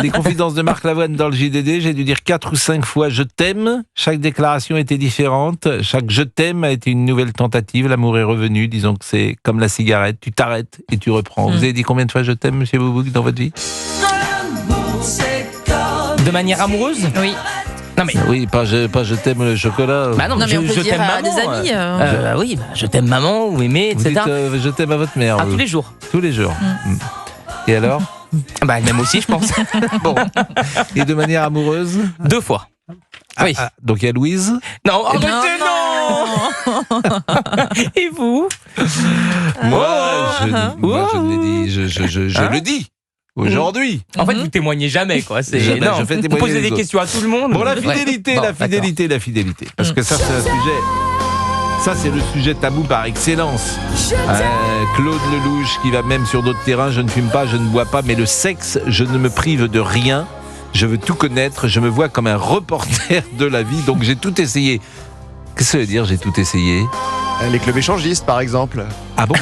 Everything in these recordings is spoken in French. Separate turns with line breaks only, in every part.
Les confidences de Marc Lavoine dans le JDD, j'ai dû dire 4 ou 5 fois je t'aime. Chaque déclaration était différente. Chaque je t'aime a été une nouvelle tentative. L'amour est revenu. Disons que c'est comme la cigarette. Tu t'arrêtes et tu reprends. Vous avez dit combien de fois je t'aime, monsieur Boubouk, dans votre vie?
De manière amoureuse?
Oui.
Non mais
Oui, pas je t'aime le chocolat.
bah non,
Non, mais on peut
je
dire
t'aime
à
maman.
des amis.
Oui, je t'aime maman ou aimer,
Vous
etc.
dites je t'aime à votre mère.
Tous les jours.
Tous les jours. Et alors?
Bah elle m'aime aussi, je pense.
Bon. Et de manière amoureuse?
2 fois. Oui.
Donc il y a Louise.
Non,
Non,
arrêtez, non. Et vous?
Moi, je l'ai dit. Je le dis. Aujourd'hui.
En fait, vous témoignez jamais, quoi.
Jamais,
Non,
je fais
vous
témoigner
posez
les
des
autres.
questions à tout le monde.
Bon, la
Ouais.
fidélité,
Bon,
la fidélité, la fidélité. Parce que ça, c'est un sujet. Ça, c'est le sujet tabou par excellence. Claude Lelouch qui va même sur d'autres terrains. Je ne fume pas, je ne bois pas, mais le sexe, je ne me prive de rien. Je veux tout connaître. Je me vois comme un reporter de la vie. Donc, j'ai tout essayé. Qu'est-ce que ça veut dire, j'ai tout essayé?
Les clubs échangistes, par exemple.
Ah bon?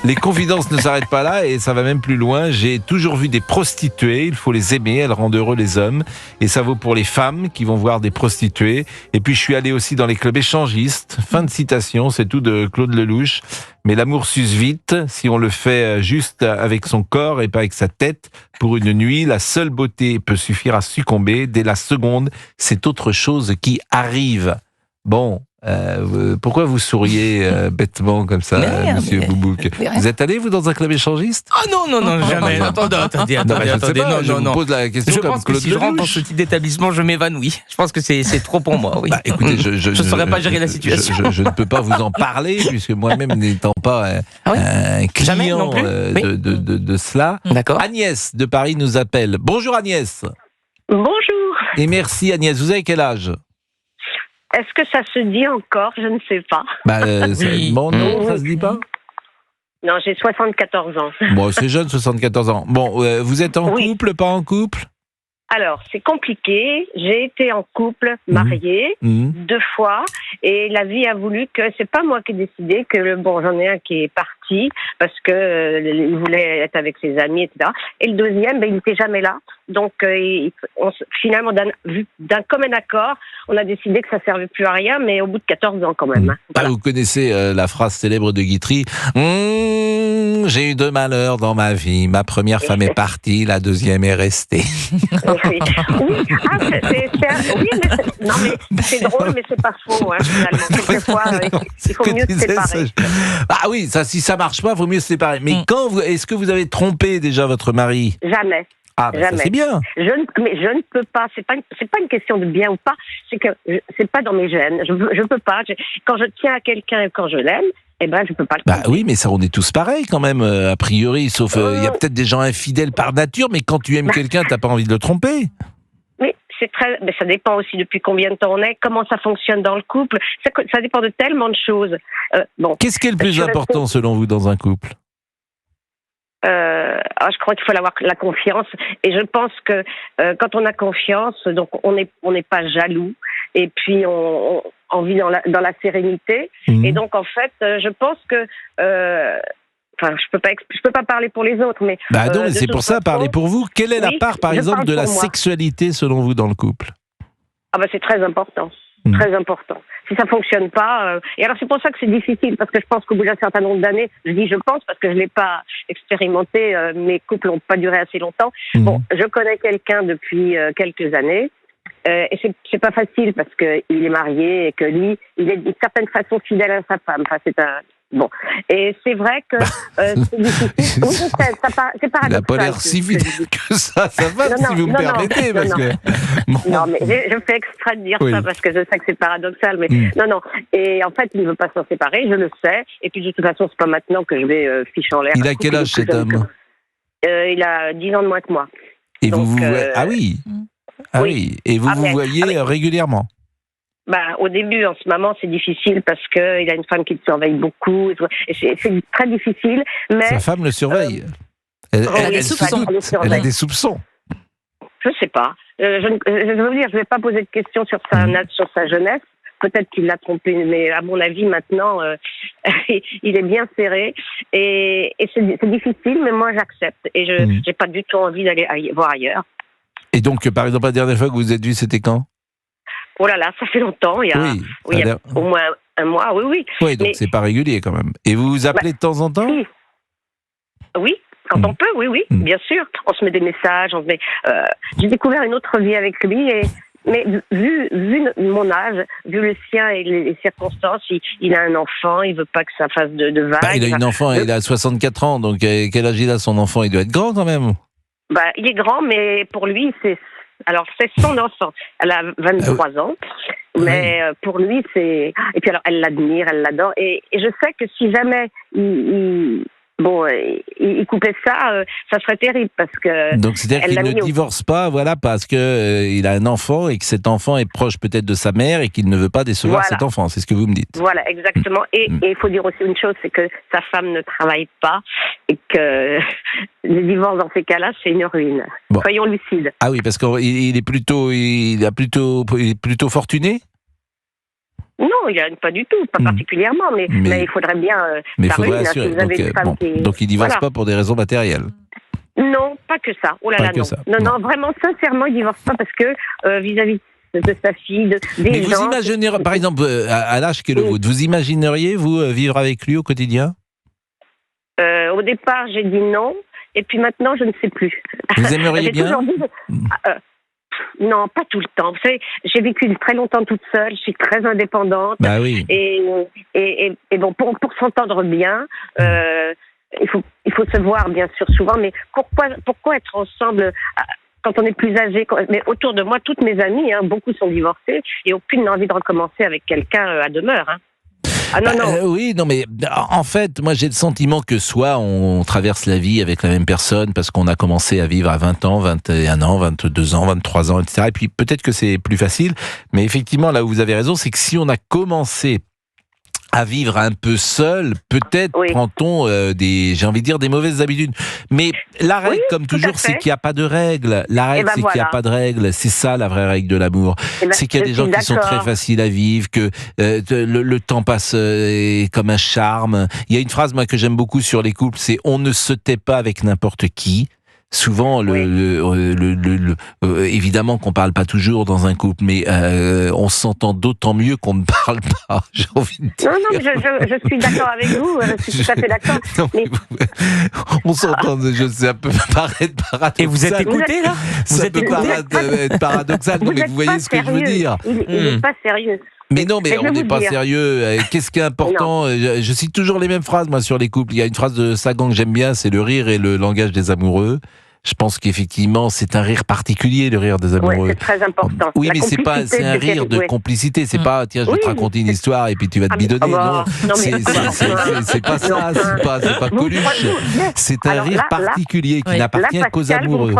Les confidences ne s'arrêtent pas là et ça va même plus loin. J'ai toujours vu des prostituées, il faut les aimer, elles rendent heureux les hommes. Et ça vaut pour les femmes qui vont voir des prostituées. Et puis je suis allé aussi dans les clubs échangistes. Fin de citation, c'est tout de Claude Lelouch. Mais l'amour s'use vite si on le fait juste avec son corps et pas avec sa tête. Pour une nuit, la seule beauté peut suffire à succomber. Dès la seconde, c'est autre chose qui arrive. Bon, pourquoi vous souriez bêtement comme ça,
Merde,
monsieur Boubouk? Vous êtes allé, vous, dans un club échangiste?
Ah non, jamais. Attendez.
Je vous pose la question
Je
comme
pense que
Claude
si je rentre dans
Lelouch.
ce type d'établissement, je m'évanouis. Je pense que c'est trop pour moi, oui.
Bah, écoutez, je
ne saurais pas gérer la situation.
Je ne peux pas vous en parler, puisque moi-même n'étant pas un
Jamais
client
non plus. Oui.
de cela.
D'accord.
Agnès de Paris nous appelle. Bonjour Agnès.
Bonjour.
Et merci Agnès. Vous avez quel âge?
Est-ce que ça se dit encore? Je ne sais pas.
Oui.
Bon, non, ça se dit pas?
Non, j'ai 74 ans.
Bon, c'est jeune, 74 ans. Bon, vous êtes en
Oui.
couple, pas en couple?
Alors, c'est compliqué. J'ai été en couple, mariée, 2 fois, et la vie a voulu que c'est pas moi qui ai décidé que j'en ai un qui est parti parce que il voulait être avec ses amis, etc. Et le deuxième, il n'était jamais là. Donc, finalement, d'un commun accord, on a décidé que ça servait plus à rien, mais au bout de 14 ans quand même. Voilà.
Vous connaissez la phrase célèbre de Guitry. J'ai eu 2 malheurs dans ma vie. Ma première femme est partie, la deuxième est restée.
Oui, mais c'est drôle, mais c'est pas faux, finalement. Quelquefois, il faut mieux se séparer.
Ah oui, ça, si ça marche pas, il vaut mieux se séparer. Mais est-ce que vous avez trompé déjà votre mari?
Jamais.
Ah, bah ça c'est bien.
Mais je ne peux pas. C'est pas une question de bien ou pas. C'est que c'est pas dans mes gènes. Je peux pas. Quand je tiens à quelqu'un et quand je l'aime, je peux pas le tromper.
Bah oui, mais ça, on est tous pareils quand même, a priori. Sauf, il y a peut-être des gens infidèles par nature, mais quand tu aimes quelqu'un, t'as pas envie de le tromper.
Mais ça dépend aussi depuis combien de temps on est, comment ça fonctionne dans le couple. Ça dépend de tellement de choses.
Qu'est-ce qui est le plus important selon vous dans un couple?
Je crois qu'il faut avoir la confiance, et je pense que quand on a confiance, donc on n'est pas jaloux, et puis on vit dans la sérénité. Et donc en fait, je pense que je peux pas parler pour les autres, mais
mais c'est pour ça, parler pour vous. Quelle est la part, par exemple, de la sexualité selon vous dans le couple?
C'est très important. Très important. Si ça fonctionne pas, et alors c'est pour ça que c'est difficile, parce que je pense qu'au bout d'un certain nombre d'années, je dis je pense parce que je l'ai pas expérimenté, mes couples n'ont pas duré assez longtemps. Bon, je connais quelqu'un depuis quelques années, et c'est pas facile parce que il est marié et que lui, il est d'une certaine façon fidèle à sa femme. Enfin, bon, et c'est vrai que c'est difficile. Oui, c'est paradoxal.
Il n'a pas l'air si fidèle que ça va, si vous me permettez.
Non, mais je fais exprès de dire ça parce que je sais que c'est paradoxal, mais non. Et en fait, il ne veut pas s'en séparer, je le sais, et puis de toute façon, c'est pas maintenant que je vais fiche en l'air.
Il a quel âge cet homme?
Il a 10 ans de moins que moi.
Et donc, vous voyez... Ah oui. Oui. Et vous voyez régulièrement?
Au début, en ce moment, c'est difficile parce que il a une femme qui le surveille beaucoup. Et c'est très difficile. Mais
sa femme le surveille. Elle a des soupçons.
Je sais pas. Je veux dire, je vais pas poser de questions sur sa jeunesse. Peut-être qu'il l'a trompé, mais à mon avis, maintenant, il est bien serré. Et c'est difficile, mais moi, j'accepte. Et je n'ai pas du tout envie d'aller voir ailleurs.
Et donc, par exemple, la dernière fois que vous vous êtes vus, c'était quand?
Oh là là, ça fait longtemps, il y a au moins un mois, oui.
Oui, donc c'est pas régulier quand même. Et vous vous appelez de temps en temps?
Oui, quand on peut, oui, bien sûr. On se met des messages, j'ai découvert une autre vie avec lui, mais vu mon âge, vu le sien et les circonstances, il a un enfant, il veut pas que ça fasse de vagues.
Il a une enfant, il a 64 ans, donc quel âge il a son enfant? Il doit être grand quand même.
Il est grand, mais pour lui, c'est son enfant. Elle a 23 ans, mais pour lui, c'est... Et puis alors, elle l'admire, elle l'adore. Et je sais que si jamais il coupait ça, ça serait terrible parce que...
Donc c'est-à-dire qu'il ne divorce pas, parce que il a un enfant et que cet enfant est proche peut-être de sa mère et qu'il ne veut pas décevoir cet enfant. C'est ce que vous me dites.
Voilà, exactement. Et il faut dire aussi une chose, c'est que sa femme ne travaille pas et que le divorce dans ces cas-là, c'est une ruine. Bon. Soyons lucides.
Ah oui, parce qu'il est plutôt fortuné.
Non, pas du tout, pas particulièrement, mais il faudrait bien
ça ruine, si vous avez une femme qui... Donc il divorce pas pour des raisons matérielles.
Non, pas que ça. Oh là là, non. Non, vraiment, sincèrement, il divorce pas parce que vis-à-vis de sa fille,
mais vous imaginez, par exemple, à l'âge qu'est le vôtre, vous imagineriez, vous, vivre avec lui au quotidien?
Au départ, j'ai dit non, et puis maintenant, je ne sais plus.
Vous aimeriez bien?
Non, pas tout le temps. Vous savez, j'ai vécu très longtemps toute seule, je suis très indépendante.
Bah oui.
Et bon, pour s'entendre bien, il faut se voir bien sûr souvent, mais pourquoi être ensemble quand on est plus âgé? Mais autour de moi, toutes mes amies, beaucoup sont divorcées et aucune n'a envie de recommencer avec quelqu'un à demeure. Ah non.
Oui, non, mais en fait, moi j'ai le sentiment que soit on traverse la vie avec la même personne parce qu'on a commencé à vivre à 20 ans, 21 ans, 22 ans, 23 ans, etc. Et puis peut-être que c'est plus facile, mais effectivement, là où vous avez raison, c'est que si on a commencé à vivre un peu seul, peut-être prend-on des mauvaises habitudes. Mais la règle, comme toujours, c'est qu'il n'y a pas de règle. La règle, c'est qu'il n'y a pas de règle. C'est ça la vraie règle de l'amour. C'est qu'il y a des gens qui sont très faciles à vivre, que le temps passe comme un charme. Il y a une phrase, moi, que j'aime beaucoup sur les couples, c'est « on ne se tait pas avec n'importe qui ». Souvent, évidemment qu'on parle pas toujours dans un couple, mais on s'entend d'autant mieux qu'on ne parle pas. J'ai envie de dire.
Non, je suis d'accord avec vous. Je suis tout à fait d'accord.
Mais... on s'entend. Ça peut paraître paradoxal.
Et vous êtes écouté là?
Ça peut paraître paradoxal. Non, mais vous voyez ce que je veux dire.
Il n'est pas sérieux.
Mais non, mais on n'est pas sérieux. Qu'est-ce qui est important? Je cite toujours les mêmes phrases, moi, sur les couples. Il y a une phrase de Sagan que j'aime bien, c'est le rire et le langage des amoureux. Je pense qu'effectivement, c'est un rire particulier, le rire des amoureux. Oui,
c'est très important.
Oui, mais c'est un rire de complicité. C'est pas, tiens, je vais te raconter une histoire et puis tu vas te bidonner. Non, c'est pas ça. C'est pas Coluche. C'est un rire particulier qui n'appartient qu'aux amoureux.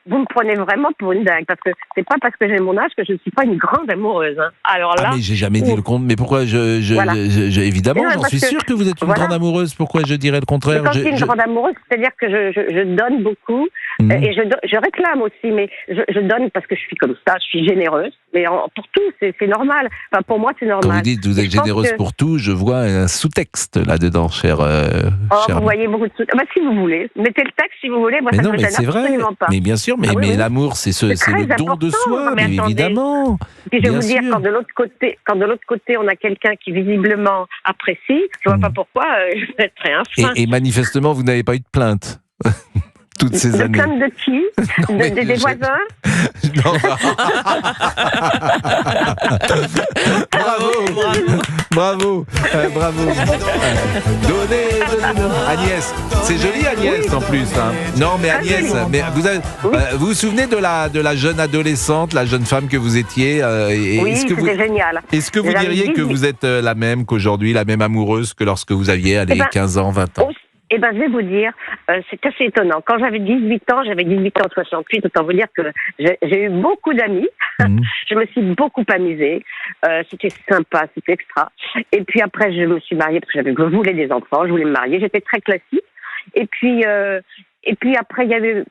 Vous me prenez vraiment pour une dingue, parce que c'est pas parce que j'ai mon âge que je ne suis pas une grande amoureuse. Alors là.
Ah, mais j'ai jamais dit le contraire. Mais pourquoi évidemment, j'en suis sûr que vous êtes une grande amoureuse. Pourquoi je dirais le contraire?
Quand je dis une grande amoureuse, c'est-à-dire que je donne beaucoup. Et je réclame aussi, mais je donne parce que je suis comme ça, je suis généreuse. Mais pour tout, c'est normal. Enfin, pour moi, c'est normal.
Quand vous dites que vous êtes généreuse pour tout, je vois un sous-texte là-dedans, cher.
Vous voyez beaucoup de sous-textes. Si vous voulez, mettez le texte si vous voulez. Moi,
mais
ça ne me gêne
absolument pas. Mais bien sûr, mais l'amour, c'est le don de soi, mais évidemment.
Puis je vais vous dire, quand de l'autre côté, on a quelqu'un qui visiblement apprécie, je vois pas pourquoi je mettrais un frein.
Et manifestement, vous n'avez pas eu de plainte. Toutes ces années.
Plainte de qui? Des voisins?
Non. Bravo. Donnez. Agnès, c'est joli Agnès en plus. Non mais Agnès, mais vous vous souvenez de la jeune adolescente, la jeune femme que vous étiez?
Oui, c'était génial.
Est-ce que vous diriez que vous êtes la même qu'aujourd'hui, la même amoureuse que lorsque vous aviez 15 ans, 20 ans?
Je vais vous dire, c'est assez étonnant. Quand j'avais 18 ans en 68, autant vous dire que j'ai eu beaucoup d'amis. Je me suis beaucoup amusée. C'était sympa, c'était extra. Et puis après, je me suis mariée parce que je voulais des enfants, je voulais me marier. J'étais très classique. Et puis après, il y a eu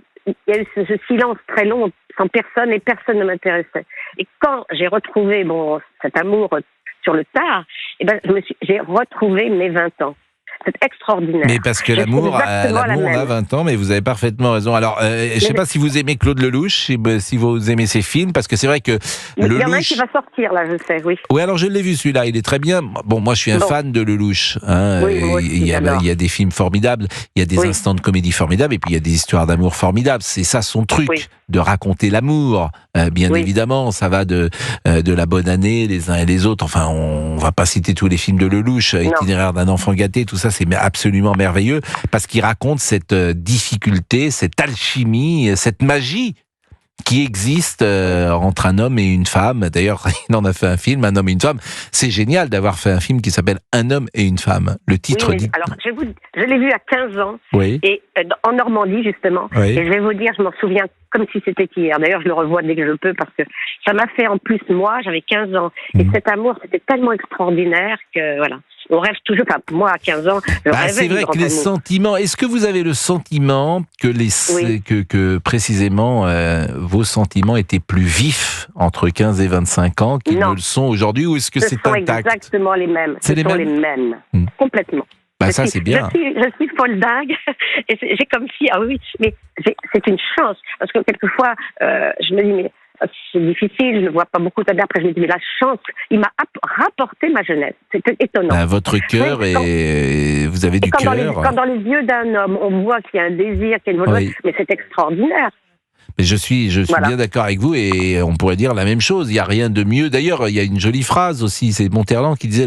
ce silence très long sans personne et personne ne m'intéressait. Et quand j'ai retrouvé cet amour sur le tard, j'ai retrouvé mes 20 ans. C'est extraordinaire.
Mais parce que
Je trouve
l'amour,
exactement la
on a
même.
20 ans, mais vous avez parfaitement raison. Alors, je sais pas si vous aimez Claude Lelouch, si vous aimez ses films, parce que c'est vrai que
Il y en a un
Lelouch...
qui va sortir, là, je sais, oui.
Oui, alors je l'ai vu celui-là, il est très bien. Bon, moi je suis un fan de Lelouch. Hein.
Oui, moi aussi,
il y
j'adore.
a des films formidables, il y a des
Oui.
instants de comédie formidables, et puis il y a des histoires d'amour formidables. C'est ça son truc,
Oui.
de raconter l'amour. Bien
Oui.
évidemment, ça va de la bonne année, les uns et les autres. Enfin, on va pas citer tous les films de Lelouch, Itinéraire d'un enfant gâté, tout ça, c'est absolument merveilleux, parce qu'il raconte cette difficulté, cette alchimie, cette magie qui existe entre un homme et une femme. D'ailleurs, il en a fait un film, Un homme et une femme. C'est génial d'avoir fait un film qui s'appelle Un homme et une femme. Le titre
Oui,
dit...
alors, je l'ai vu à 15 ans,
Oui.
et en Normandie, justement.
Oui.
Et je vais vous dire, je m'en souviens comme si c'était hier. D'ailleurs, je le revois dès que je peux, parce que ça m'a fait, en plus, moi, j'avais 15 ans. Et cet amour, c'était tellement extraordinaire que, voilà. On rêve toujours, enfin, moi, à 15 ans, je rêvais
C'est
du
vrai
grand
que les
amour.
sentiments... Est-ce que vous avez le sentiment que,
Oui.
que précisément, vos sentiments étaient plus vifs entre 15 et 25 ans qu'ils
Non.
ne le sont aujourd'hui, ou est-ce que
Ce
c'est
sont
intact?
exactement les mêmes.
C'est les
Ce sont
mêmes
les mêmes.
Hmm.
Complètement.
Bah, ça, c'est bien.
Je suis folle dingue. Et j'ai comme si, ah oui, mais c'est une chance. Parce que quelquefois, je me dis, mais c'est difficile, je ne vois pas beaucoup d'adeptes. Après, je me dis, mais la chance, il m'a rapporté ma jeunesse. C'est étonnant.
Bah, votre cœur,
Oui,
vous avez du
quand
cœur.
quand dans les yeux d'un homme, on voit qu'il y a un désir, qu'il y a une volonté,
Oui.
mais c'est extraordinaire.
Mais je suis
Voilà.
bien d'accord avec vous, et on pourrait dire la même chose. Il n'y a rien de mieux. D'ailleurs, il y a une jolie phrase aussi. C'est Monterland qui disait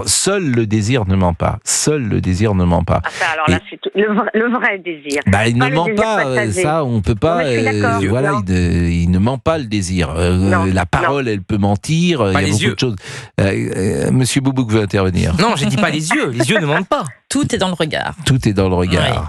seul le désir ne ment pas. Seul le désir ne ment pas.
Enfin, alors là, c'est le vrai désir.
Il ne
le
ment
désir
pas.
passager.
Ça, on peut pas.
Non, mais je suis d'accord.
Voilà,
Non.
il ne ment pas le désir.
Non.
La parole, elle peut mentir. Il y a
les
beaucoup
yeux.
de choses. Monsieur Boubouk veut intervenir.
Non, j'ai dit pas les yeux ne mentent pas.
Tout est dans le regard.
Tout est dans le regard.
Ouais.